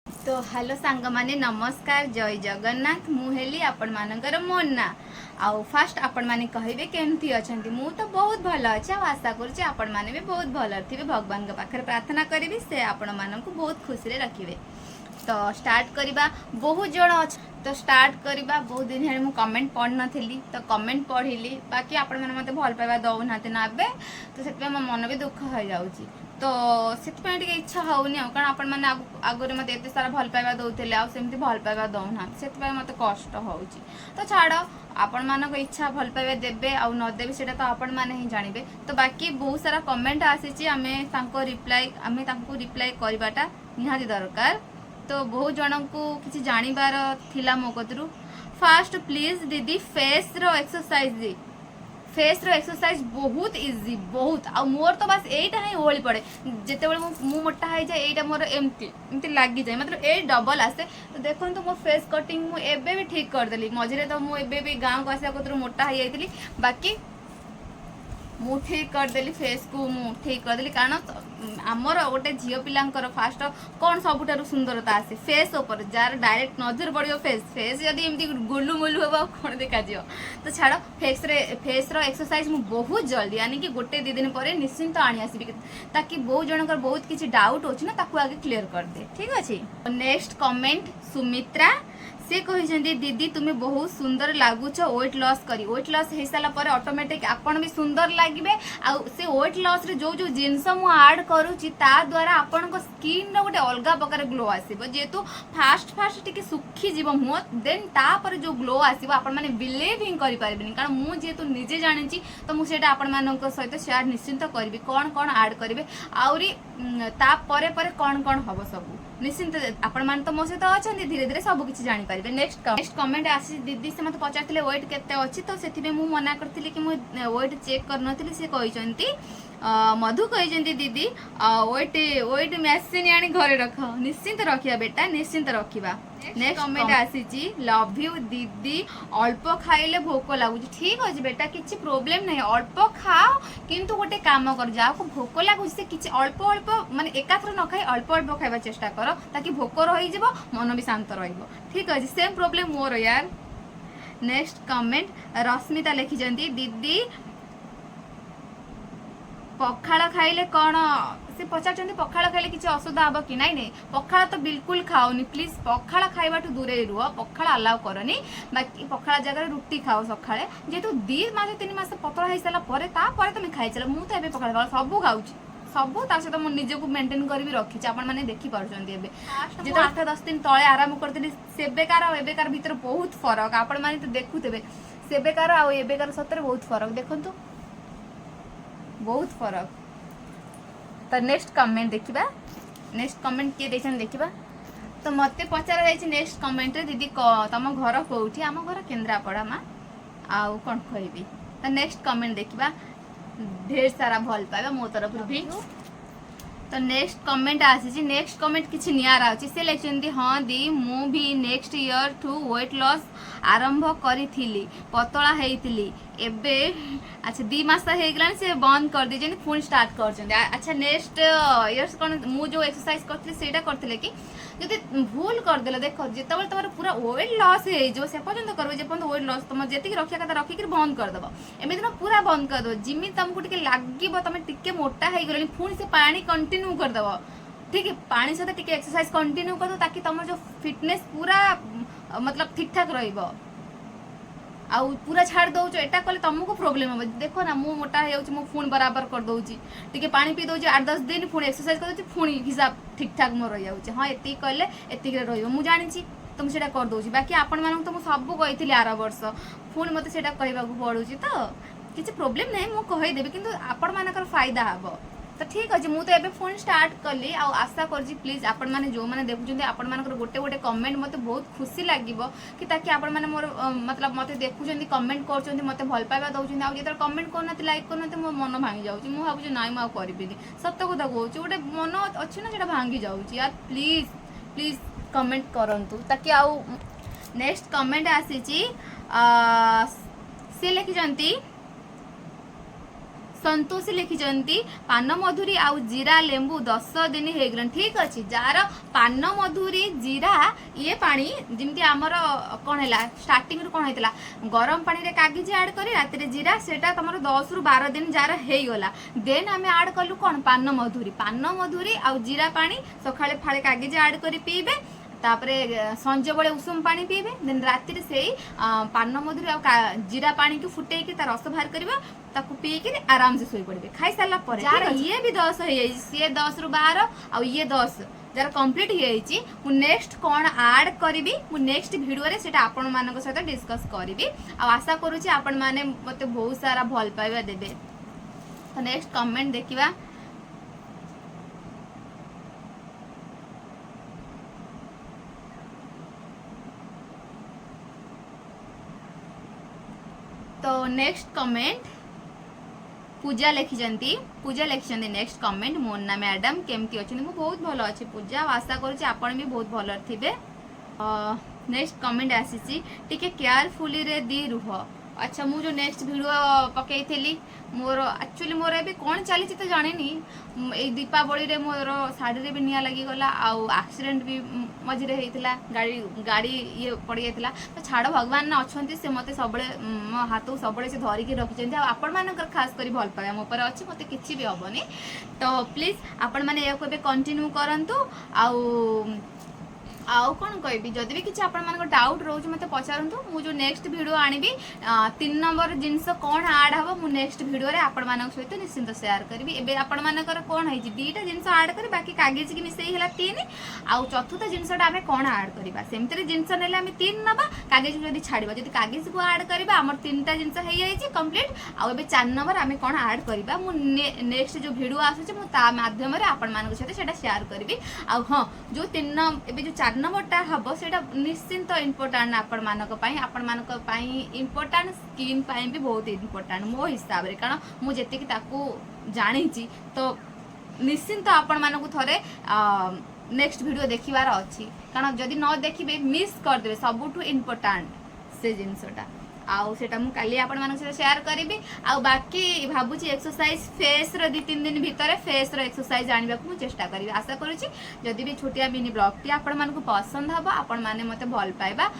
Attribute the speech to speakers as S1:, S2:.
S1: तो हेलो सांग माने नमस्कार जय जगन्नाथ मुहेली आपण मानकर मोना आउ फास्ट आपण माने कहबे केमती अछंती मु तो बहुत भल अछि आ आशा करछि आपण माने भी बहुत भल थिबे भगवान के पाखरे प्रार्थना करिबी से आपण मानन को बहुत खुशी रे रखिबे। तो स्टार्ट करिबा बहुत जण अछि तो स्टार्ट करिबा बहुत दिन हे मु कमेंट पढ़ नथिली तो कमेंट पढ़िली बाकी आपण माने मते भल पाइबा दउ नाते नाबे तो सेतबे म मन भी दुख हो जाउची तो से इच्छा होनी कारण आपण मैंने आगुरी मत एत सारा भल पाइबा दौले आमती भल पाइबा दौना से मत कष्ट हो तो छाड़ आपण मान इच्छा भल पाइबा देवे आउ नदेवे से तो आपण मैंने ही जानवे। तो बाकी बहुत सारा कमेंट आसी आम रिप्लाई रिप्लाई करवाटा निहाती दरकार। तो बहुत जन को किसी जानिबार थिला मो कतरू फास्ट प्लीज दीदी फेस रो एक्सरसाइज दी फेस रो एक्सरसाइज बहुत इजी बहुत आ मोर तो बस एटा ही ओली पड़े जिते बळे मु मोटा है जाए एटा मोर एमती लागी जाए मतलब ए डबल आसे। तो देखो तो मो फेस कटिंग मु एबे भी ठीक कर देली मझरे तो मु एबे भी गांव को आसा कतरू मोटा है जाइतली बाकी मु ठीक कर देली फेस को मु ठीक कर देली कारण आमर गोटे झील पिलांकर फास्ट कौन सबुठारु सुंदरता आसे फेस ऊपर जार डायरेक्ट नजर पड़ो फेस फेस जदि एमती गुलु मुलु होबा कौन देखा जियो। तो छाड़ फेस रो एक्सरसाइज मु बहुत जल्दी यानी कि गोटे दी दिन पर निश्चिंत आनी आसबि ताकि बहुत जनकर बहुत किसी डाउट होछि ना ताकू आगे क्लियर कर दे ठीक अछि। नेक्स्ट कमेंट सुमित्रा से कहते दीदी तुम्हें बहुत सुंदर लगुच वेट लॉस करी वेट लॉस हो सारा पर ऑटोमेटिक आपन भी सुंदर लगे से वेट लॉस रे जो जो जिनस मु ऐड करूची ता द्वारा आपन को स्किन रो गोटे अलग प्रकार ग्लो आसीबो जेतु फास्ट फास्ट टिके सुखी जीव मुह देन ता पर जो ग्लो आसीबो आपन माने बिलीव ही करि पारबेनी कारण मु जेतु निजे जानिची तो मु सेटा आपन मानक सहित शेयर निश्चिंत करबी कौन कौन ऐड करिवे आउरी ता परे परे कौन कौन हबो सब निश्चिंत आपण मान तो मो सहित अछंती धीरे धीरे सब किछि जानि पारिबे। नेक्स्ट कमेंट आसी दीदी से मते पचारथिले वेट केते अछि तो सेथिबे मु मना करथिले कि मु वेट चेक करनथिले से कहिसंती मधु कहिसंती दीदी वेट वेट मशीन आनी घरे रख निश्चिंत रखिया बेटा निश्चिंत रखिबा। नेक्स्ट कमेंट आसी लव यू दीदी अल्प खाइले भोक लागुची ठीक अछि बेटा किछि प्रॉब्लम नहीं अल्प खाओ किंतु गोटे काम कर जाओ को भोक लागुची से किछि अल्प अल्प माने एकाथर न खाई अल्प अल्प खाइबा चेष्टा करो ताकि भोक रही जिवो मन भी शांत रहिबो ठीक अछि सेम प्रॉब्लम मोर यार। नेक्स्ट कमेंट रश्मिता लिखिजंती दीदी पखाड़ खाइले कौन से पचार पखाड़ खाइले किसी असुविधा हम कि नाई नहीं पखाड़ तो बिल्कुल खाओनी प्लीज पखाड़ खाइबा दूरे रुह पखाड़ अलाउ करनी बाकी पखाड़ जगह रुटी खाओ सकाळे जेहेतु 2 मास 3 मास पतला हो सारा तुम खाई चल मुझे तो पखाड़ खाओ सब खाऊँ सबू ता सहित मुझे निजक मेंटेन कर रखी आपने देखी पार्टी जो 8-10 दिन तले आराम करी सेबेकार एबेकार भीतर बहुत फरक आपण मैंने तो देखुथे सेबेकार आबेकार सतरे बहुत फरक देखु बहुत फरक। तो नेक्स्ट कमेंट देखिबा नेक्स्ट कमेंट किए देछन देखिबा। तो मते पचार जाइछि नेक्स्ट कमेंट रे दीदी तम घर कोठी आम घर केन्द्रापड़ा मा आउ कोन कहबी। तो नेक्स्ट कमेंट देखिबा ढेर सारा भल पाइबा मो तरफ भी। तो नेक्स्ट कमेंट आसी नेक्स्ट कमेंट किछि नियारा अछि से लेखचंदी हां दी मु भी next year to weight loss आरंभ करी पतला हेइतिली एबे अच्छा 2 मास हो गलानी से बंद कर दी पुणी स्टार्ट कर। अच्छा नेक्स्ट इयर्स कौन मु जो एक्सरसाइज करती सेटा करते कि जदि भूल करदे देख जिते तुम पूरा वेट लॉस हो से पर्यटन कर जेपर्यंत वेट लॉस तुम जी रखा कथा रखिक बंद करदेव एमती ना पूरा बंद करदेव जिमी तुमको टे लगे तुम टे मोटा हो गल पुणी से पानी कंटिन्यू करदेव ठीक है पानी सहित टे एक्सरसाइज कंटिन्यू करदेव ताकि तुम जो फिटनेस पूरा मतलब ठीक ठाक रहिबो आउ पूरा छाड़ दौच एटा कले तुमको प्रोब्लेम हम देखो ना मु मोटा हो फोन बराबर कर दौची टे पानी पी दौची 8-10 दिन पुणी एक्सरसाइज कर पुणी हिसाब ठीक ठाक मोर रही जाऊँ हाँ एति कले एति रही जानी तो मुझे कर दौची बाकी आपण मानक तो मुझे सब कही आर वर्ष पुणी मत से कहवाक पड़ूँ तो किसी प्रोब्लेम नहीं मुझे कहीदेवी कि आपण मानकर फायदा हम। तो ठीक अच्छे मुझे एबे फोन स्टार्ट कली आशा कर प्लीज आपण मैंने जो मैंने देखुं आपण मानकर गोटे गोटे कमेंट मत बहुत खुशी लगे कि ताकि आपण मैंने मोर मतलब मत देखुं कमेंट कर मत भल पाइबा दौरान आज जो कमेंट करना लाइक करना मो मन भांगी जाऊँगी मुझे भावी ना मुझे करी सत कथा कहूँ गोटे मन अच्छी ना जो भांगी जाऊँगी यार प्लीज प्लीज कमेंट करूँ ताकि आउ नेक्स्ट कमेंट आसी सी लिखिं संतोषी लिखिचंती पान मधुरी आउ जीरा लेंबू 10 दिन हो गला ठीक अच्छे जार पान मधुरी जीरा ये पानी जमी आमर कौन है स्टार्टिंग रू कौन होता गरम पानी रे कागज ऐड करी राति जीरा सेटा तुम 10 रू 12 दिन जार हो गला देन आम ऐड कलु कौन पान मधुरी आउ जीरा पानी सकाଳେ फाळे कागज ऐड करी पीबे तापरे संजे बड़े उषुम पानी पीबे देन राति से पान मधुरी आ जीरा पानी को फुटे की रस बाहर करबे ताकू पी के आराम से सोई पड़बे खाई साला पर जार ये भी 10 हो जाई से 10 रू 12 आ ये 10 जार कंप्लीट हो जाई मु नेक्स्ट कोन ऐड करबी मु नेक्स्ट वीडियो रे सेटा आपण मानक सहित डिस्कस करबी आ आशा करूची आपण माने मते बहुत सारा भल पाइबा देबे। तो नेक्स्ट कमेंट देखिबा तो नेक्स्ट कमेंट पूजा लिखिचंती नेक्स्ट कमेंट मोना मैडम केमती अच्छे मु बहुत भल अच्छे पूजा आशा करुँच आपण भी बहुत भल थे। नेक्स्ट कमेंट आसी टिके केयरफुली रे दी रुह अच्छा मु जो नेक्स्ट वीडियो पकई थी मोर एक्चुअली मोर ए कौन चली तो जानी ये दीपावली रे मोर शाढ़ी रे भी निया लगी गला आउ एक्सीडेंट भी मझे होता गाड़ी गाड़ी ये पड़ जाता तो छाड़ भगवान अच्छा से मत सब मो हाथ सब से धरिकी रखिंट आपण मान खास कर भल पाए मो पर अच्छे मत कि भी हेनी तो प्लीज आपण मैंने या कंटिन्यू करूँ आउ कौन कहबी जदि भी किसी आपण डाउट रोज मत पचारतु मु जो नेक्स्ट वीडियो आनी 3 नंबर जिनस कौन ऐड हम मु नेक्स्ट वीडियो रे आपण मान सहित निश्चिंत शेयर करी एबे आपण मानकर कौन है दीटा जिनस ऐड करी बाकी कागज की मिसई है 3 आउ चतुर्थ जिनसटा आम कौन ऐड करवा सेमती जिनस ना आम 3 नवा कागज जब छाड़ जब कागज को ऐड करवा आम 3टा जिनस हो जाए कंप्लीट आउ 4 नंबर आम कौन ऐड करवा मु नेक्स्ट जो वीडियो आसूचे ता माध्यम आपण मान सहित शेयर करी आउ हाँ जो 3 जो 4 नंबरटा हम से निश्चिंत इम्पोर्टाट आपण मानक इम्पोर्टाट स्किन भी बहुत इम्पोर्टाट मो हिसाब से कारण मुझे जानी तो निश्चिंत आपण मानक थोड़े नेक्स्ट वीडियो देखिबार अच्छी कारण जदि न देखिए मिस करदे सबुठू इम्पोर्टाट से जिनसटा आउ सेटा मु काली आपण मानक से शेयर करी आउ बाकी भाबुची एक्सरसाइज फेस रो 2-3 दिन भीतर फेस रो एक्सरसाइज आनिबा को चेष्टा करी आशा करूची जदि भी छोटिया मिनी ब्लॉग टी आपण मानक पसंद हबो आपण माने मते भल पाइबा।